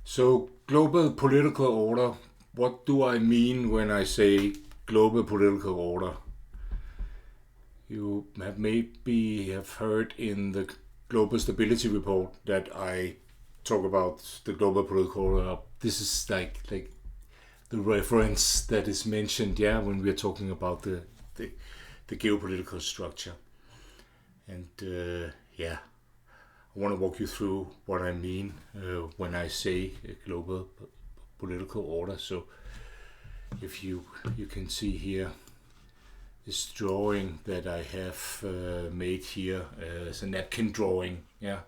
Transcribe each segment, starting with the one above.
So, global political order, what do I mean when I say global political order? You have maybe have heard in the Global Stability Report that I talk about the global political order. This is like the reference that is mentioned, yeah, when we are talking about the, the geopolitical structure. And yeah, I want to walk you through what I mean when I say global political order. So if you can see here this drawing that I have made here as a napkin drawing, yeah.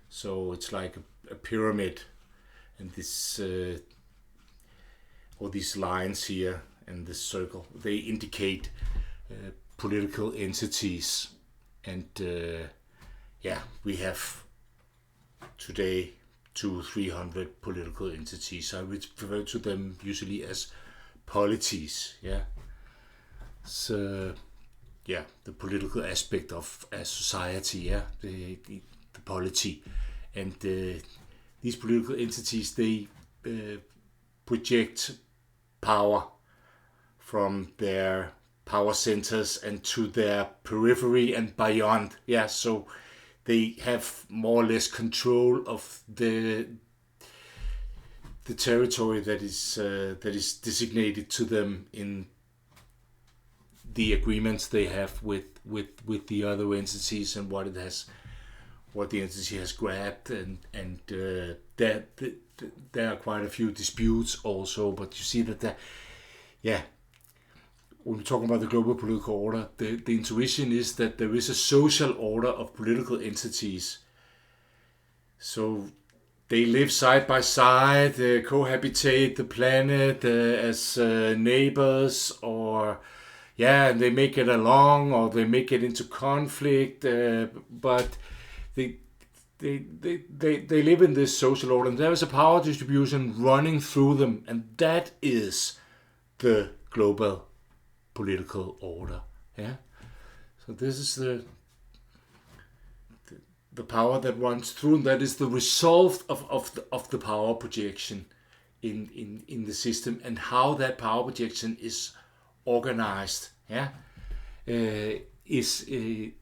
So it's like a pyramid, and this all these lines here and this circle, they indicate political entities. And yeah, we have today 200-300 political entities. I refer to them usually as polities, yeah. So yeah, the political aspect of a society, yeah, the polity. And these political entities, they project power from their power centers and to their periphery and beyond. Yeah, so they have more or less control of the territory that is designated to them in the agreements they have with the other entities, and what the entity has grabbed, and there are quite a few disputes also. But you see that yeah, when we're talking about the global political order, the intuition is that there is a social order of political entities. So they live side by side, cohabitate the planet as neighbors, or yeah, they make it along, or they make it into conflict, but they they live in this social order, and there is a power distribution running through them, and that is the global political order. Yeah. So this is the power that runs through, and that is the result of the power projection in the system, and how that power projection is organized. Yeah. Is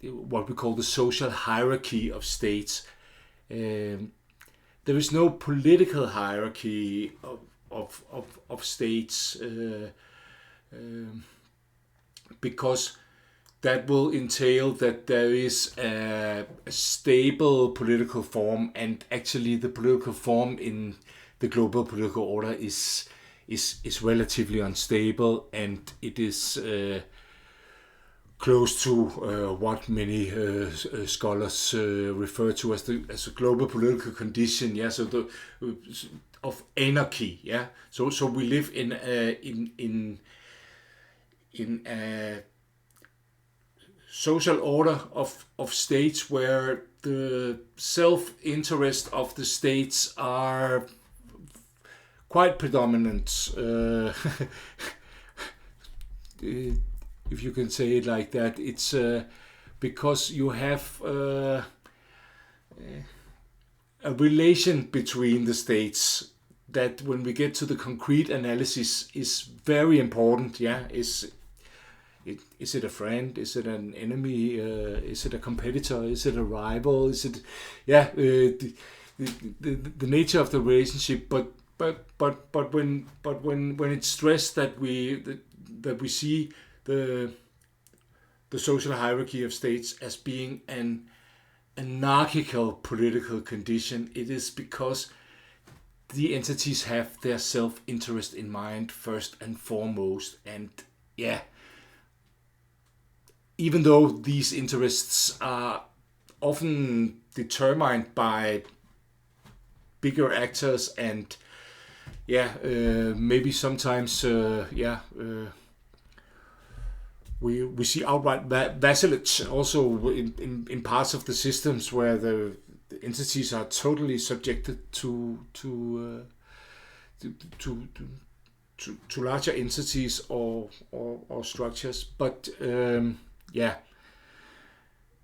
what we call the social hierarchy of states. There is no political hierarchy of states, because that will entail that there is a stable political form, and actually the political form in the global political order is relatively unstable, and it is close to what many scholars refer to as a global political condition. Yeah, so of anarchy. Yeah, so we live in a social order of states where the self-interest of the states are quite predominant. If you can say it like that, it's because you have a relation between the states that, when we get to the concrete analysis, is very important. Yeah, is it a friend? Is it an enemy? Is it a competitor? Is it a rival? Is it, yeah, the nature of the relationship? But when it's stressed that we see the social hierarchy of states as being an anarchical political condition, it is because the entities have their self-interest in mind first and foremost. And yeah, even though these interests are often determined by bigger actors, and yeah, maybe sometimes we see outright vassalage also in parts of the systems where the entities are totally subjected to larger entities or structures. But yeah,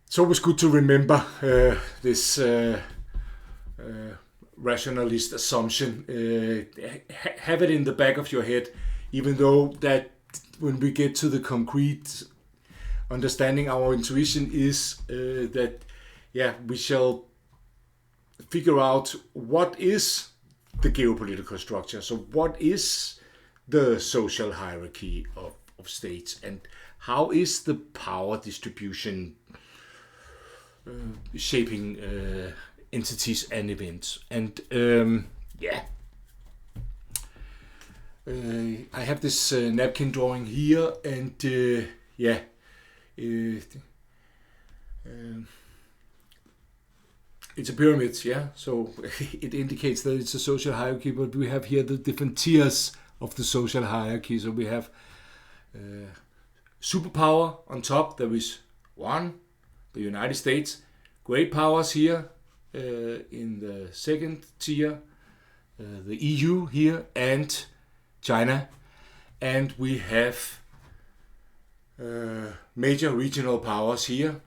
it's always good to remember this rationalist assumption. Have it in the back of your head, even though that when we get to the concrete understanding, our intuition is that we shall figure out what is the geopolitical structure. So what is the social hierarchy of states, and how is the power distribution shaping entities and events? And I have this napkin drawing here, and it's a pyramid, so it indicates that it's a social hierarchy, but we have here the different tiers of the social hierarchy. So we have superpower on top. There is one, the United States. Great powers here in the second tier, the EU here, and China. And we have major regional powers here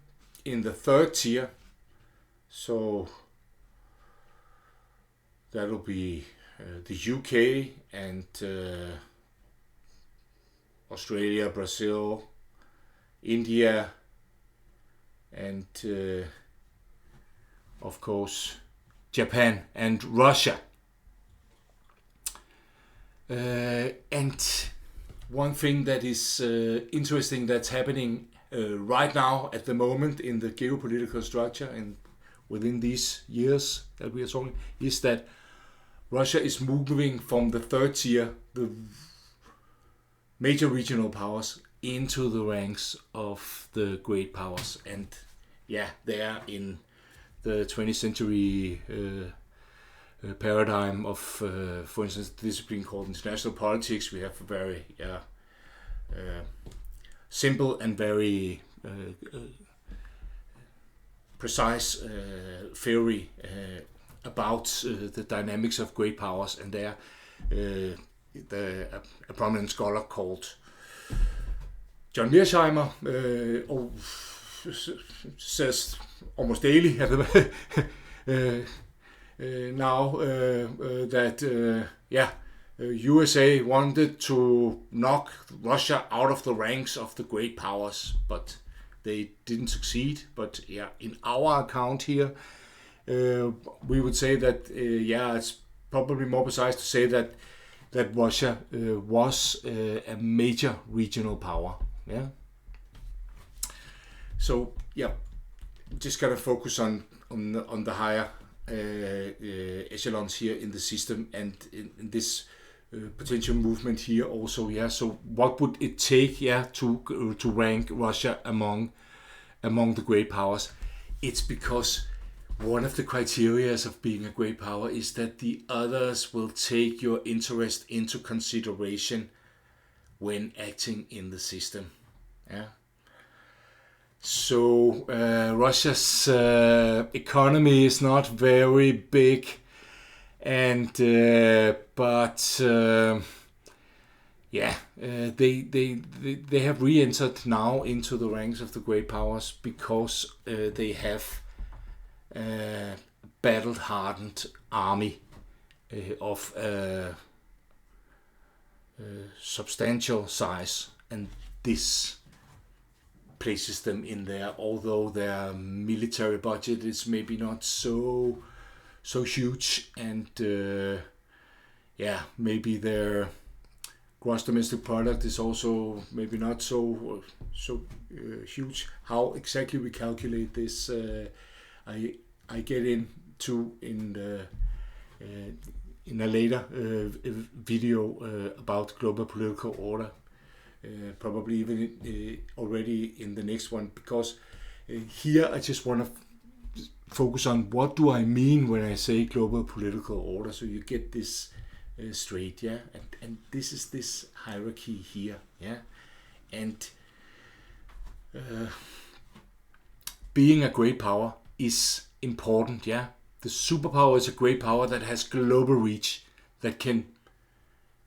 in the third tier. So that'll be the UK and Australia, Brazil, India, and of course Japan and Russia. And one thing that is interesting that's happening right now at the moment in the geopolitical structure and within these years that we are talking is that Russia is moving from the third tier, the major regional powers, into the ranks of the great powers. And they are in the 20th century paradigm of, for instance, the discipline called international politics. We have a very simple and very precise theory about the dynamics of great powers, and there a prominent scholar called John Mearsheimer says almost daily now that USA wanted to knock Russia out of the ranks of the great powers, but they didn't succeed. But in our account here, we would say that it's probably more precise to say that Russia was a major regional power. So just gotta focus on the higher echelons here in the system, and in this potential movement here also. So what would it take to rank Russia among the great powers? It's because one of the criteria of being a great power is that the others will take your interest into consideration when acting in the system. So Russia's economy is not very big, and but they have re-entered now into the ranks of the great powers because they have a battle-hardened army of substantial size, and this places them in there, although their military budget is maybe not so huge, and maybe their gross domestic product is also maybe not so huge. How exactly we calculate this, I get into in a later video about global political order. Probably even already in the next one, because here I just want to focus on what do I mean when I say global political order, so you get this straight, and this is this hierarchy here, and being a great power is important, The superpower is a great power that has global reach, that can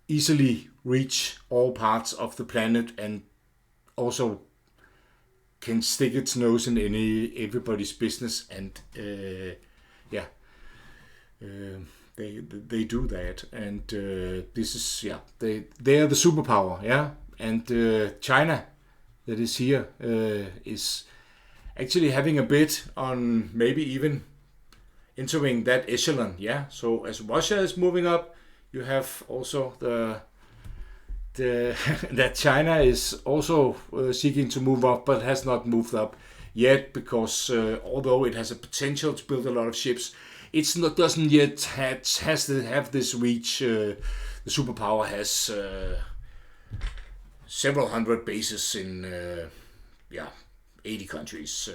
easily reach all parts of the planet, and also can stick its nose in everybody's business, and they do that, and this is they are the superpower, and China that is here is actually having a bit on maybe even entering that echelon, So as Russia is moving up, you have also the that China is also seeking to move up, but has not moved up yet because although it has a potential to build a lot of ships, doesn't yet has to have this reach. The superpower has several hundred bases in 80 countries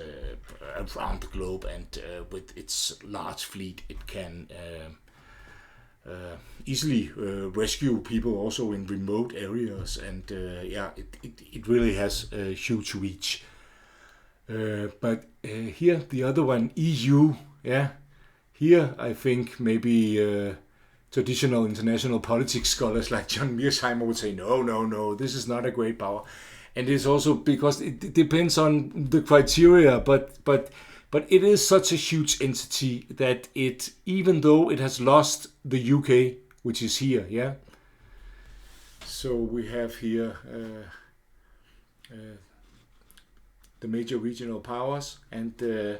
around the globe, and with its large fleet, it can easily rescue people also in remote areas, and it really has a huge reach. But here the other one, EU, here I think maybe traditional international politics scholars like John Mearsheimer would say, no, this is not a great power. And it's also because it depends on the criteria, but it is such a huge entity that it, even though it has lost the UK, which is here, So we have here the major regional powers, and the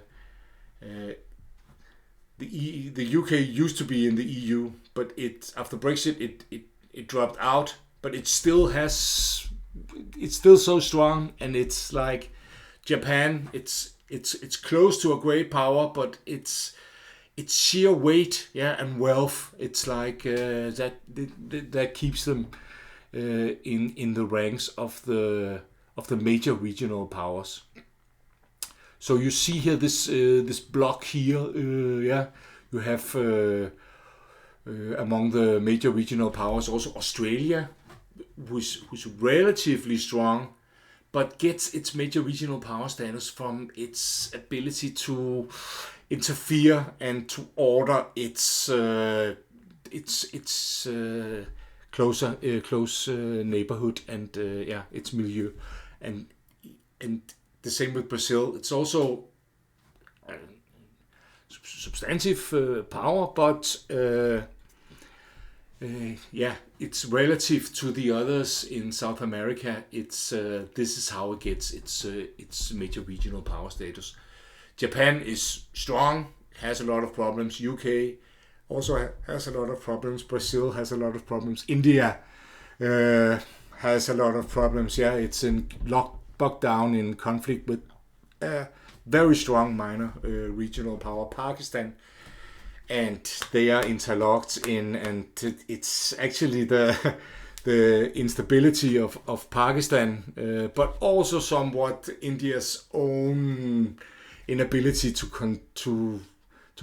UK used to be in the EU, but after Brexit it dropped out, but it's still so strong, and it's like Japan. It's close to a great power, but it's sheer weight, and wealth. It's like that keeps them in the ranks of the major regional powers. So you see here this block here, You have among the major regional powers also Australia, who's relatively strong, but gets its major regional power status from its ability to interfere and to order its close neighborhood and its milieu, and the same with Brazil. It's also substantive power, but it's relative to the others in South America. This is how it gets its major regional power status. Japan is strong, has a lot of problems. UK also has a lot of problems. Brazil has a lot of problems. India has a lot of problems. It's bogged down in conflict with very strong minor regional power, Pakistan, and they are interlocked in, and it's actually the instability of Pakistan, but also somewhat India's own inability to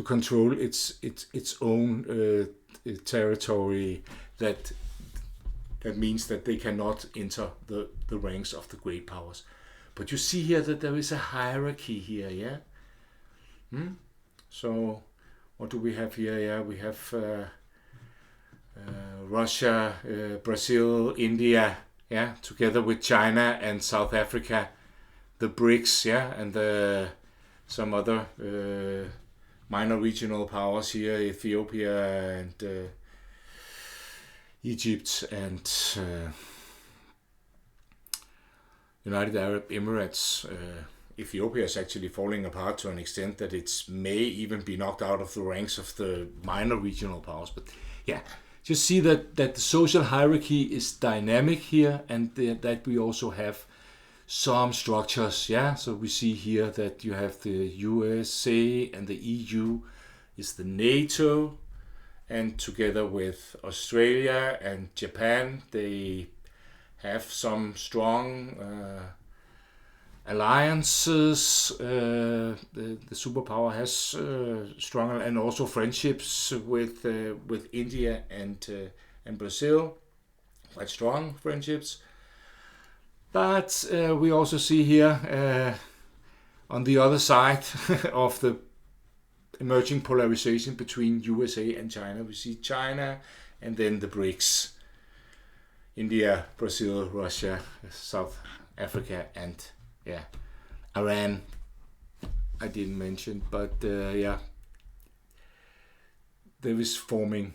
control its own territory. That means that they cannot enter the ranks of the great powers. But you see here that there is a hierarchy here, So what do we have here? We have Russia, Brazil, India, together with China and South Africa, the BRICS, and some other minor regional powers here, Ethiopia and Egypt and United Arab Emirates. Ethiopia is actually falling apart to an extent that it may even be knocked out of the ranks of the minor regional powers. But just see that the social hierarchy is dynamic here, and that we also have some structures. So we see here that you have the USA and the EU is the NATO, and together with Australia and Japan, they have some strong alliances. The superpower has strong and also friendships with India and Brazil, quite strong friendships. But we also see here on the other side of the emerging polarization between USA and China, we see China and then the BRICS. India, Brazil, Russia, South Africa, and Iran. I didn't mention, but there is forming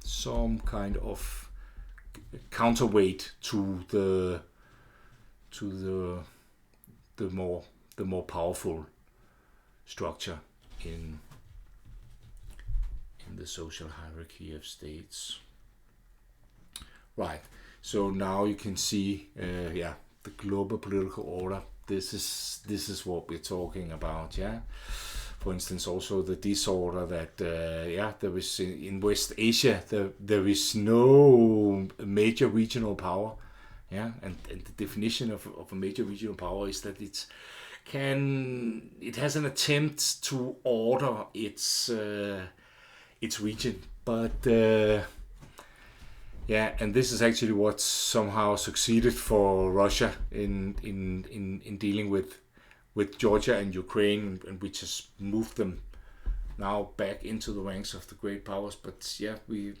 some kind of counterweight to the more powerful structure in the social hierarchy of states. Right. So now you can see, the global political order. This is what we're talking about. Yeah. For instance, also the disorder that there is in West Asia. There is no major regional power. Yeah, and the definition of a major regional power is that it has an attempt to order its region, but and this is actually what somehow succeeded for Russia in dealing with Georgia and Ukraine, and which has moved them now back into the ranks of the great powers. But we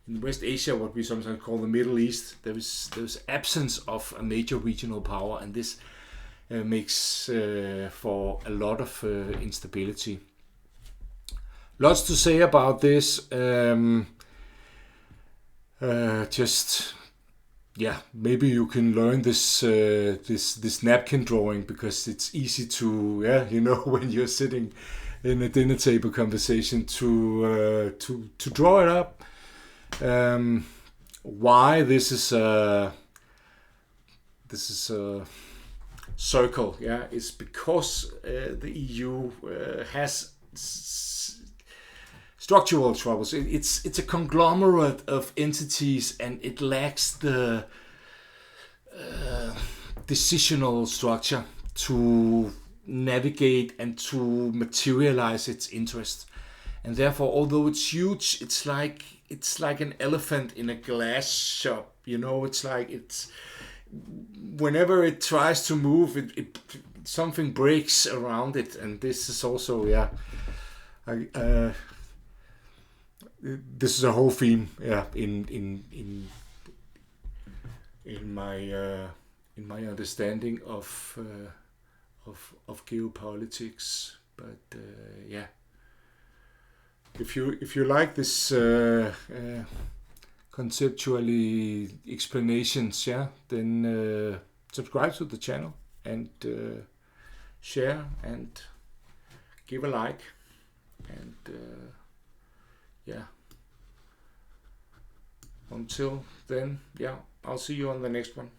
in West Asia, what we sometimes call the Middle East, there's absence of a major regional power, and this makes for a lot of instability. Lots to say about this. Maybe you can learn this napkin drawing, because it's easy to when you're sitting in a dinner table conversation to draw it up. Why this is a circle, is because the EU has structural troubles. It's a conglomerate of entities, and it lacks the decisional structure to navigate and to materialize its interests. And therefore, although it's huge, it's like an elephant in a glass shop. It's like whenever it tries to move, it something breaks around it. And this is also this is a whole theme in my understanding of geopolitics. But if you like this conceptually explanations, then subscribe to the channel and share and give a like, and until then, I'll see you on the next one.